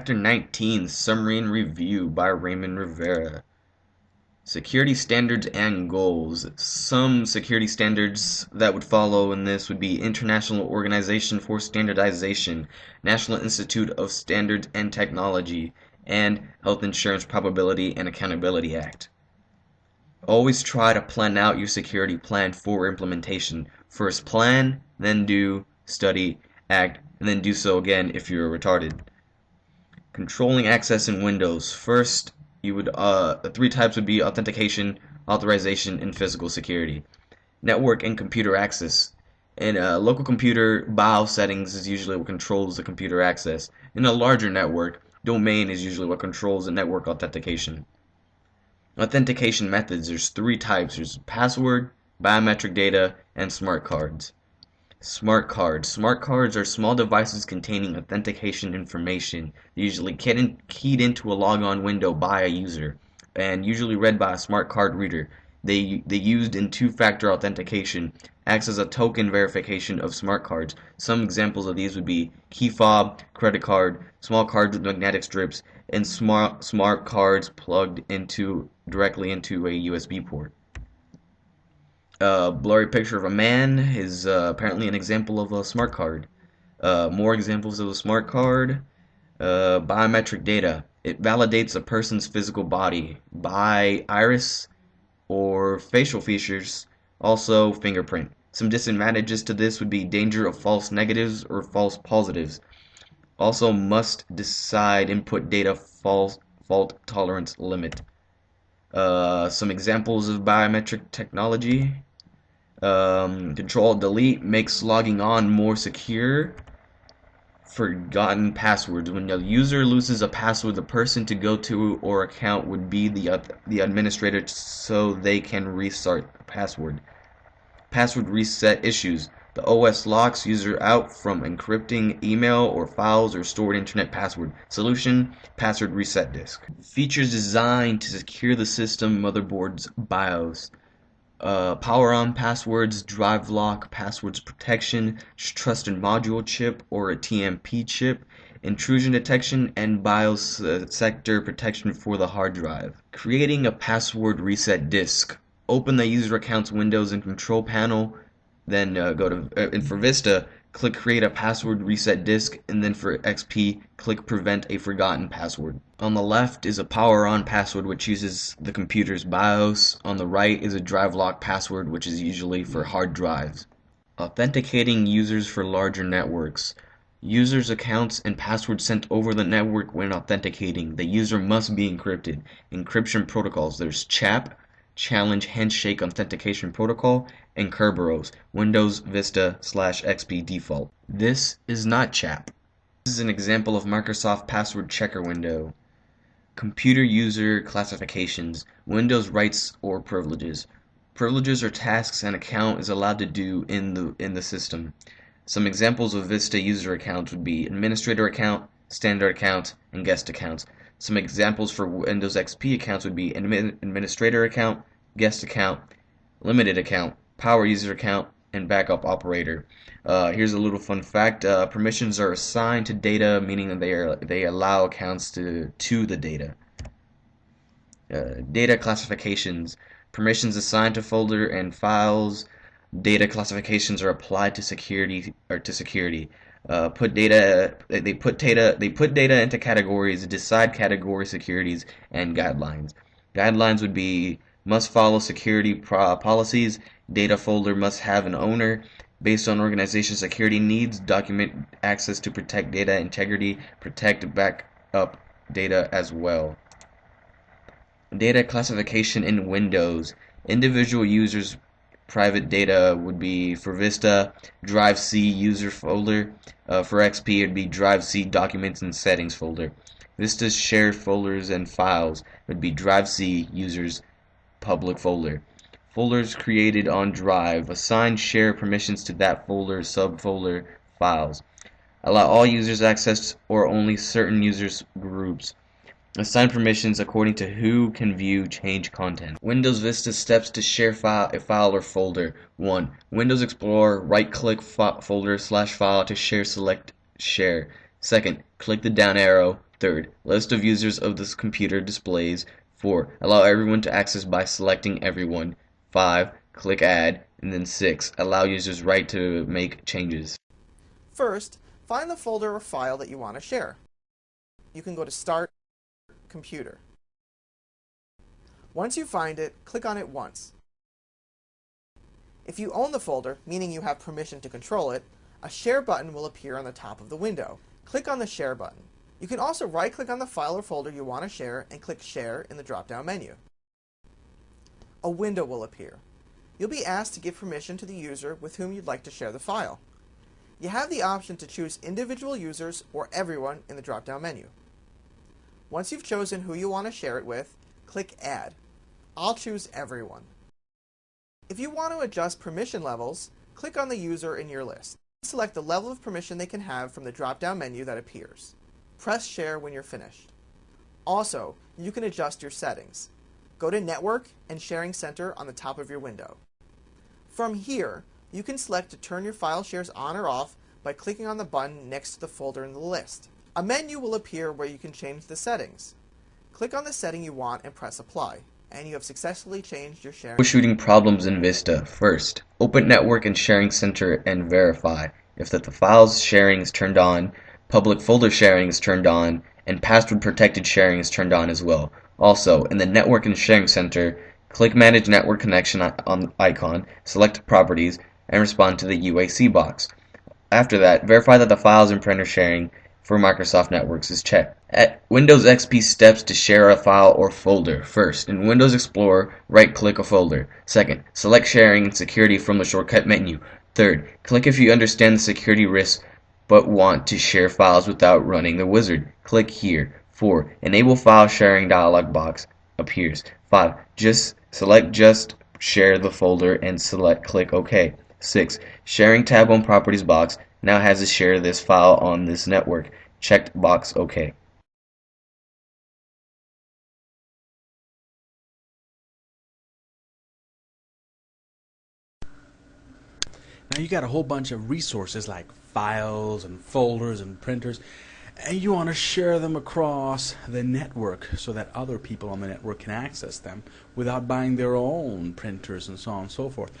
Chapter 19, Summary and Review by Raymond Rivera. Security Standards and Goals. Some security standards that would follow in this would be International Organization for Standardization, National Institute of Standards and Technology, and Health Insurance Probability and Accountability Act. Always try to plan out your security plan for implementation. First plan, then do, study, act, and then do so again if you're retarded. Controlling access in Windows. First, the three types would be authentication, authorization, and physical security. Network and computer access. In a local computer, BIOS settings is usually what controls the computer access. In a larger network, domain is usually what controls the network authentication. Authentication methods. There's three types. There's password, biometric data, and smart cards. Smart cards. Smart cards are small devices containing authentication information, usually keyed into a logon window by a user, and usually read by a smart card reader. They used in two-factor authentication, acts as a token verification of smart cards. Some examples of these would be key fob, credit card, small cards with magnetic strips, and smart cards plugged directly into a USB port. Blurry picture of a man is apparently an example of a smart card. More examples of a smart card. Biometric data. It validates a person's physical body by iris or facial features, also fingerprint. Some disadvantages to this would be danger of false negatives or false positives. Also must decide input data fault tolerance limit. Some examples of biometric technology. Control-Delete makes logging on more secure. Forgotten passwords. When a user loses a password, the person to go to or account would be the administrator so they can restart the password. Password reset issues. The OS locks user out from encrypting email or files or stored internet password. Solution: password reset disk. Features designed to secure the system motherboard's BIOS. Power on passwords, drive lock, passwords protection, trusted module chip or a TMP chip, intrusion detection, and BIOS sector protection for the hard drive. Creating a password reset disk. Open the user account's Windows and control panel, then and for Vista, click create a password reset disk, and then for XP, click prevent a forgotten password. On the left is a power on password, which uses the computer's BIOS. On the right is a drive lock password, which is usually for hard drives. Authenticating users for larger networks. Users' accounts and passwords sent over the network when authenticating. The user must be encrypted. Encryption protocols. There's CHAP, Challenge Handshake Authentication Protocol, and Kerberos, Windows Vista /XP default. This is not CHAP. This is an example of Microsoft Password Checker window. Computer user classifications. Windows rights or privileges. Privileges are tasks an account is allowed to do in the system. Some examples of Vista user accounts would be administrator account, standard account, and guest accounts. Some examples for Windows XP accounts would be administrator account, guest account, limited account, power user account, and backup operator. Here's a little fun fact. Permissions are assigned to data, meaning that they allow accounts to the data. Data classifications. Permissions assigned to folder and files. Data classifications are applied to security. They put data into categories, decide category securities, and guidelines. Guidelines would be must follow security policies. Data folder must have an owner. Based on organization security needs, document access to protect data integrity, protect backup data as well. Data classification in Windows. Individual users' private data would be for Vista, Drive C user folder. For XP, it would be Drive C documents and settings folder. Vista's shared folders and files would be Drive C users public folder. Folders created on Drive. Assign share permissions to that folder, subfolder, files. Allow all users access or only certain users groups. Assign permissions according to who can view change content. Windows Vista steps to share a file or folder. 1. Windows Explorer, right-click folder/file to share, select share. 2nd, click the down arrow. Third, list of users of this computer displays. 4. Allow everyone to access by selecting everyone. 5. Click Add. And then 6. Allow users right to make changes. First, find the folder or file that you want to share. You can go to Start, Computer. Once you find it, click on it once. If you own the folder, meaning you have permission to control it, a Share button will appear on the top of the window. Click on the Share button. You can also right-click on the file or folder you want to share and click Share in the drop-down menu. A window will appear. You'll be asked to give permission to the user with whom you'd like to share the file. You have the option to choose individual users or everyone in the drop-down menu. Once you've chosen who you want to share it with, click Add. I'll choose everyone. If you want to adjust permission levels, click on the user in your list. Select the level of permission they can have from the drop-down menu that appears. Press Share when you're finished. Also, you can adjust your settings. Go to Network and Sharing Center on the top of your window. From here, you can select to turn your file shares on or off by clicking on the button next to the folder in the list. A menu will appear where you can change the settings. Click on the setting you want and press Apply, and you have successfully changed your sharing. Troubleshooting problems in Vista. First, open Network and Sharing Center and verify if the files sharing is turned on, public folder sharing is turned on, and password protected sharing is turned on as well. Also, in the Network and Sharing Center, click Manage Network Connection icon, select Properties, and respond to the UAC box. After that, verify that the files and printer sharing for Microsoft Networks is checked. At Windows XP steps to share a file or folder. First, in Windows Explorer, right-click a folder. Second, select Sharing and Security from the shortcut menu. Third, click if you understand the security risks but want to share files without running the wizard. Click here. 4. Enable file sharing dialog box appears. 5. Select Just Share the folder and click OK. 6. Sharing tab on Properties box now has to share this file on this network. Checked box OK. Now you got a whole bunch of resources like files and folders and printers, and you want to share them across the network so that other people on the network can access them without buying their own printers and so on and so forth.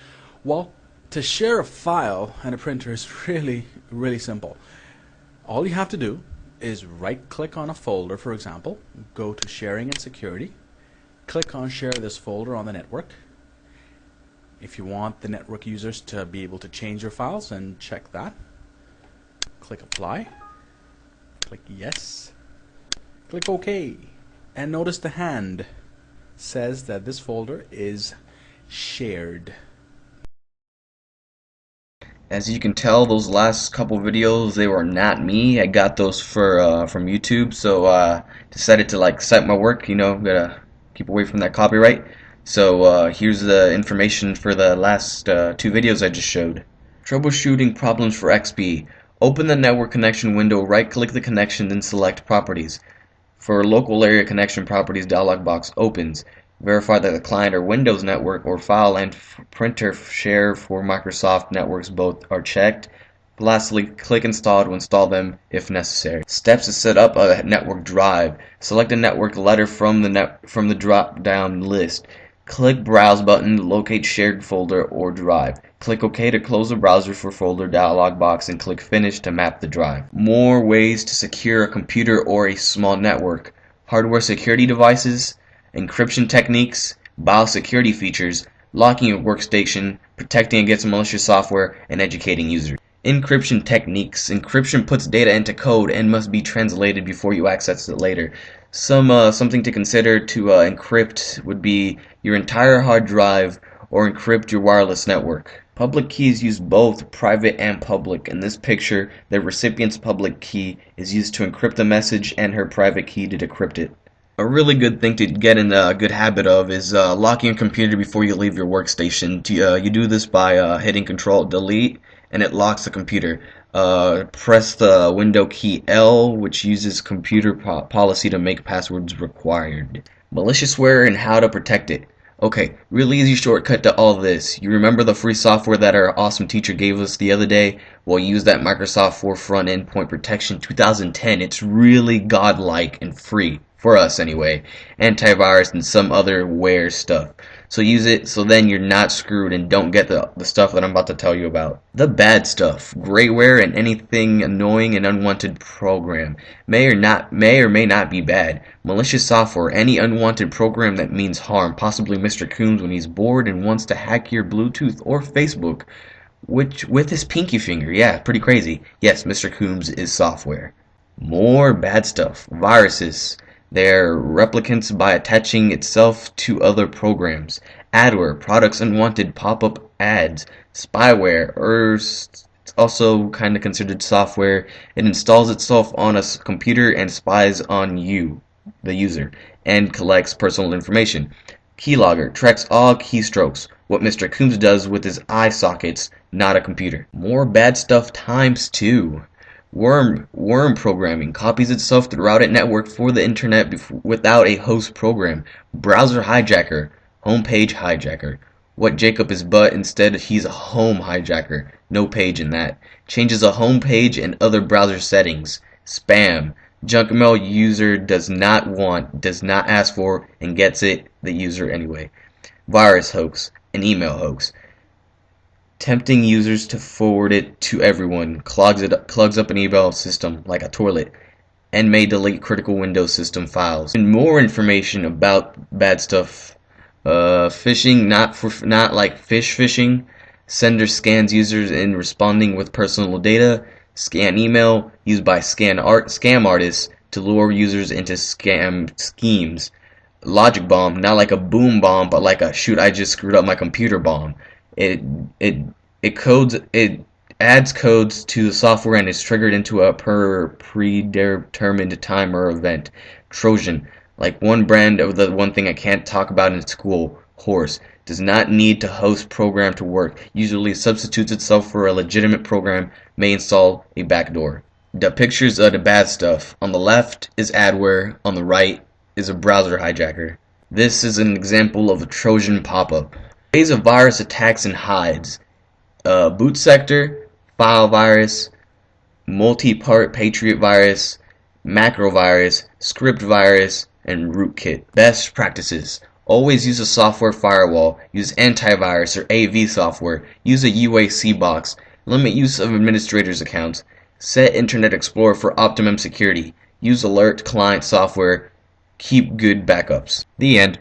Well, to share a file and a printer is really simple. All you have to do is right-click on a folder, for example, go to Sharing and Security, click on Share this folder on the network. If you want the network users to be able to change your files, then check that. Click Apply. Click Yes. Click OK. And notice the hand says that this folder is shared. As you can tell, those last couple videos, they were not me. I got those from YouTube, so decided to cite my work. Gotta keep away from that copyright. So here's the information for the last 2 videos I just showed. Troubleshooting problems for XP. Open the network connection window, right-click the connection, then select Properties. For local area connection properties dialog box opens. Verify that the client or Windows network or file and printer share for Microsoft networks both are checked. Lastly, click Install to install them if necessary. Steps to set up a network drive. Select a network letter from the drop-down list. Click Browse button to locate shared folder or drive. Click OK to close the browser for folder dialog box and click Finish to map the drive. More ways to secure a computer or a small network. Hardware security devices, encryption techniques, biosecurity features, locking your workstation, protecting against malicious software, and educating users. Encryption techniques. Encryption puts data into code and must be translated before you access it later. Something to consider to encrypt would be your entire hard drive or encrypt your wireless network. Public keys use both private and public. In this picture, the recipient's public key is used to encrypt the message and her private key to decrypt it. A really good thing to get in a good habit of is locking your computer before you leave your workstation. You do this by hitting Control-Delete and it locks the computer. Press the window key L, which uses computer policy to make passwords required. Malicious ware and how to protect it. Okay, really easy shortcut to all this. You remember the free software that our awesome teacher gave us the other day? Well, use that Microsoft Forefront Endpoint Protection 2010. It's really godlike and free. For us anyway. Antivirus and some other ware stuff. So use it so then you're not screwed and don't get the stuff that I'm about to tell you about. The bad stuff. Greyware and anything annoying and unwanted program. May or may not be bad. Malicious software. Any unwanted program that means harm. Possibly Mr. Coombs when he's bored and wants to hack your Bluetooth or Facebook. Which with his pinky finger. Yeah, pretty crazy. Yes, Mr. Coombs is software. More bad stuff. Viruses. They're replicants by attaching itself to other programs. Adware, products unwanted pop-up ads. Spyware, or also kind of considered software. It installs itself on a computer and spies on you, the user, and collects personal information. Keylogger tracks all keystrokes. What Mr. Coombs does with his eye sockets, not a computer. More bad stuff times 2. Worm programming copies itself throughout a network for the internet without a host program. Browser hijacker, homepage hijacker. What Jacob is but instead he's a home hijacker. No page in that. Changes a home page and other browser settings. Spam. Junk mail user does not want, does not ask for, and gets it the user anyway. Virus hoax, an email hoax. Tempting users to forward it to everyone, clogs up an email system like a toilet, and may delete critical Windows system files. And more information about bad stuff. Phishing, not like fish phishing. Sender scans users in responding with personal data. Scan email used by scam artists to lure users into scam schemes. Logic bomb, not like a boom bomb, but like a shoot I just screwed up my computer bomb. It adds codes to the software and is triggered into a predetermined time or event. Trojan, like one brand of the one thing I can't talk about in school, horse, does not need to host program to work. Usually substitutes itself for a legitimate program, may install a backdoor. The pictures of the bad stuff. On the left is adware, on the right is a browser hijacker. This is an example of a Trojan pop-up. Ways of virus attacks and hides. Boot sector, file virus, multi-part patriot virus, macro virus, script virus, and rootkit. Best practices. Always use a software firewall. Use antivirus or AV software. Use a UAC box. Limit use of administrators' accounts. Set Internet Explorer for optimum security. Use alert client software. Keep good backups. The end.